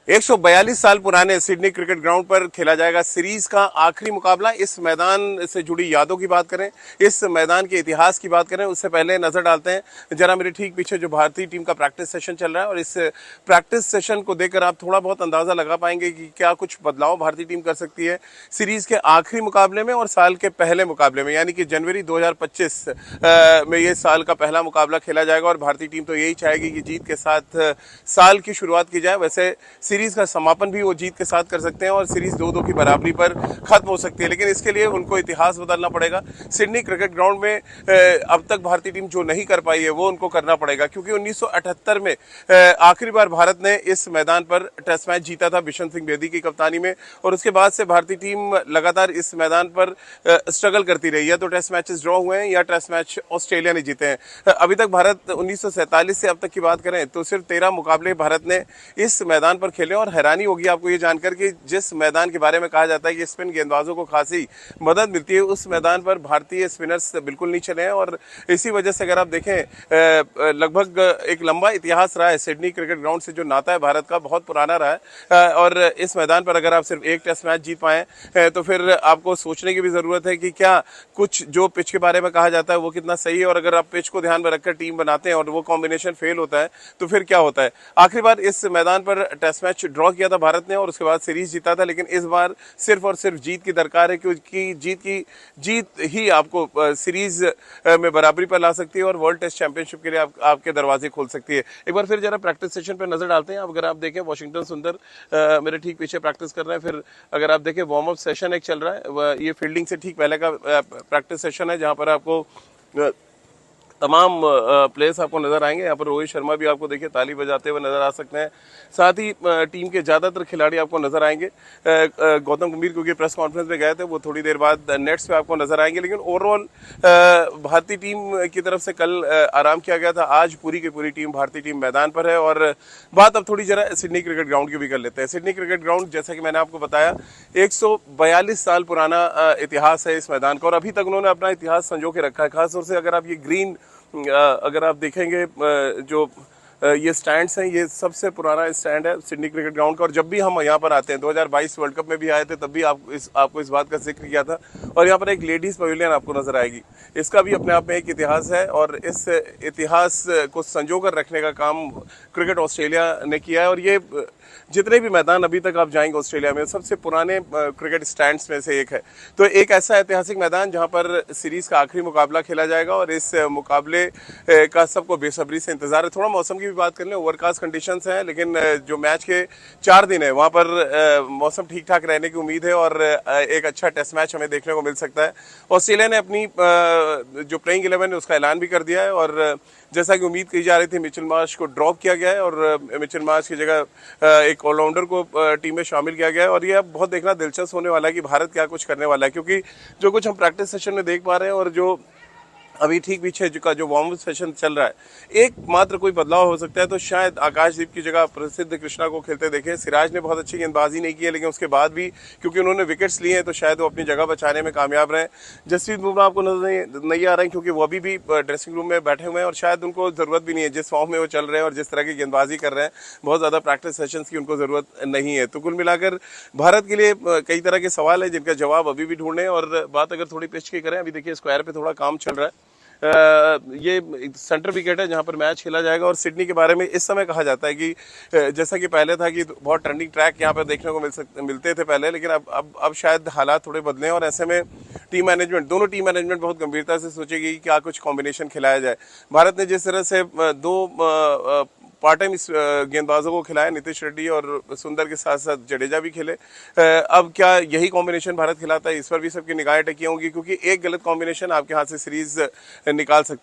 142 साल पुराने Sydney cricket ground पर खेला जाएगा सीरीज का आखिरी मुकाबला। इस मैदान से जुड़ी यादों की बात करें, इस मैदान के इतिहास की बात करें, उससे पहले नजर डालते हैं जरा मेरे ठीक पीछे जो भारतीय टीम का प्रैक्टिस सेशन चल रहा है। और इस प्रैक्टिस सेशन को देखकर आप थोड़ा बहुत अंदाजा लगा पाएंगे कि क्या कुछ बदलाव भारतीय टीम कर सकती है सीरीज के आखिरी मुकाबले में और साल के पहले मुकाबले में, यानी कि जनवरी 2025 में ये साल का पहला मुकाबला खेला जाएगा। और भारतीय टीम तो यही चाहेगी कि जीत के साथ साल की शुरुआत की जाए। वैसे सीरीज का समापन भी वो जीत के साथ कर सकते हैं और सीरीज 2-2 की बराबरी पर खत्म हो सकती है, लेकिन इसके लिए उनको इतिहास बदलना पड़ेगा। सिडनी क्रिकेट ग्राउंड में अब तक भारतीय टीम जो नहीं कर पाई है वो उनको करना पड़ेगा, क्योंकि 1978 में आखिरी बार भारत ने इस मैदान पर टेस्ट मैच जीता था बिशन सिंह बेदी की कप्तानी में। और उसके बाद से भारतीय टीम लगातार इस मैदान पर स्ट्रगल करती रही है। तो टेस्ट मैचेस ड्रॉ हुए हैं या टेस्ट मैच ऑस्ट्रेलिया ने जीते हैं। अभी तक भारत 1947 से अब तक की बात करें तो सिर्फ 13 मुकाबले भारत ने इस मैदान पर खेले। और हैरानी होगी आपको ये जानकर कि जिस मैदान के बारे में कहा जाता है कि स्पिन गेंदबाजों को खासी मदद मिलती है, उस मैदान पर भारतीय स्पिनर्स बिल्कुल नहीं चले हैं। और इसी वजह से अगर आप देखें लगभग एक लंबा इतिहास रहा है सिडनी क्रिकेट ग्राउंड से, जो नाता है भारत का बहुत पुराना रहा है। और इस मैदान पर अगर आप सिर्फ एक टेस्ट मैच जीत पाए तो फिर आपको सोचने की भी जरूरत है कि क्या कुछ जो पिच के बारे में कहा जाता है वो कितना सही है। और अगर आप पिच को ध्यान में रखकर टीम बनाते हैं और वो कॉम्बिनेशन फेल होता है तो फिर क्या होता है। आखिरी बार इस मैदान पर टेस्ट मैच ड्रॉ किया था भारत ने और उसके बाद सीरीज जीता था, लेकिन इस बार सिर्फ और सिर्फ जीत की दरकार है, क्योंकि जीत ही आपको सीरीज में बराबरी पर ला सकती है और वर्ल्ड टेस्ट चैंपियनशिप के लिए आपके दरवाजे खोल सकती है। एक बार फिर जरा प्रैक्टिस सेशन पर नजर डालते हैं। अगर आप देखें वाशिंगटन सुंदर मेरे ठीक पीछे प्रैक्टिस कर रहे हैं। फिर अगर आप देखें वार्म अप सेशन एक चल रहा है, ये फील्डिंग से ठीक पहले का प्रैक्टिस सेशन है, जहां पर आपको तमाम प्लेयर्स आपको नजर आएंगे। यहाँ पर रोहित शर्मा भी आपको देखिए ताली बजाते हुए नजर आ सकते हैं। साथ ही टीम के ज्यादातर खिलाड़ी आपको नजर आएंगे। गौतम गंभीर क्योंकि प्रेस कॉन्फ्रेंस में गए थे, वो थोड़ी देर बाद नेट्स पे आपको नजर आएंगे। लेकिन ओवरऑल भारतीय टीम की तरफ से कल आराम किया गया था। आज पूरी की पूरी टीम भारतीय टीम मैदान पर है। और बात अब थोड़ी जरा सिडनी क्रिकेट ग्राउंड की भी कर लेते हैं। सिडनी क्रिकेट ग्राउंड, जैसा कि मैंने आपको बताया, 142 साल पुराना इतिहास है इस मैदान का और अभी तक उन्होंने अपना इतिहास संजो के रखा है। खासतौर से अगर आप ये ग्रीन अगर आप देखेंगे जो ये स्टैंड्स हैं, ये सबसे पुराना स्टैंड है सिडनी क्रिकेट ग्राउंड का। और जब भी हम यहाँ पर आते हैं, 2022 वर्ल्ड कप में भी आए थे, तब भी आपको इस बात का जिक्र किया था। और यहाँ पर एक लेडीज पवेलियन आपको नजर आएगी, इसका भी अपने आप में एक इतिहास है। और इस इतिहास को संजो कर रखने का काम क्रिकेट ऑस्ट्रेलिया ने किया है। और ये जितने भी मैदान अभी तक आप जाएंगे ऑस्ट्रेलिया में, सबसे पुराने क्रिकेट स्टैंड्स में से एक है। तो एक ऐसा ऐतिहासिक मैदान जहां पर सीरीज का आखिरी मुकाबला खेला जाएगा और इस मुकाबले का सबको बेसब्री से इंतजार है। थोड़ा मौसम की भी बात कर लें, ओवरकास्ट कंडीशंस हैं, लेकिन जो मैच के 4 दिन है वहां पर मौसम ठीक ठाक रहने की उम्मीद है और एक अच्छा टेस्ट मैच हमें देखने को मिल सकता है। ऑस्ट्रेलिया ने अपनी जो प्लेइंग 11 है उसका ऐलान भी कर दिया है। और जैसा कि उम्मीद की जा रही थी, मिचेल मार्श को ड्रॉप किया गया है और मिचेल मार्श की जगह एक ऑलराउंडर को टीम में शामिल किया गया है। और ये अब बहुत देखना दिलचस्प होने वाला है कि भारत क्या कुछ करने वाला है, क्योंकि जो कुछ हम प्रैक्टिस सेशन में देख पा रहे हैं और जो अभी ठीक पीछे जो वार्म अप सेशन चल रहा है, एकमात्र कोई बदलाव हो सकता है तो शायद आकाशदीप की जगह प्रसिद्ध कृष्णा को खेलते देखें। सिराज ने बहुत अच्छी गेंदबाजी नहीं की है, लेकिन उसके बाद भी क्योंकि उन्होंने विकेट्स लिए हैं तो शायद वो अपनी जगह बचाने में कामयाब रहे। जसप्रीत बुमराह आपको नजर नहीं आ रहे हैं, क्योंकि वो अभी भी ड्रेसिंग रूम में बैठे हुए हैं और शायद उनको जरूरत भी नहीं है। जिस फॉर्म में वो चल रहे हैं और जिस तरह की गेंदबाजी कर रहे हैं, बहुत ज्यादा प्रैक्टिस सेशन की उनको जरूरत नहीं है। तो कुल मिलाकर भारत के लिए कई तरह के सवाल है जिनका जवाब अभी भी ढूंढने। और बात अगर थोड़ी पिच की करें, अभी देखिए स्क्वायर पे थोड़ा काम चल रहा है। ये सेंटर विकेट है जहां पर मैच खेला जाएगा। और सिडनी के बारे में इस समय कहा जाता है कि जैसा कि पहले था कि बहुत टर्निंग ट्रैक यहां पर देखने को मिलते थे पहले, लेकिन अब शायद हालात थोड़े बदले हैं। और ऐसे में दोनों टीम मैनेजमेंट बहुत गंभीरता से सोचेगी कि क्या कुछ कॉम्बिनेशन खिलाया जाए। भारत ने जिस तरह से 2 पार्ट टाइम इस गेंदबाजों को खिलाया, नीतीश रेड्डी और सुंदर के साथ साथ जडेजा भी खेले, अब क्या यही कॉम्बिनेशन भारत खिलाता है, इस पर भी सबकी निगाहें टिकी होंगी, क्योंकि एक गलत कॉम्बिनेशन आपके हाथ से सीरीज निकाल सकता है।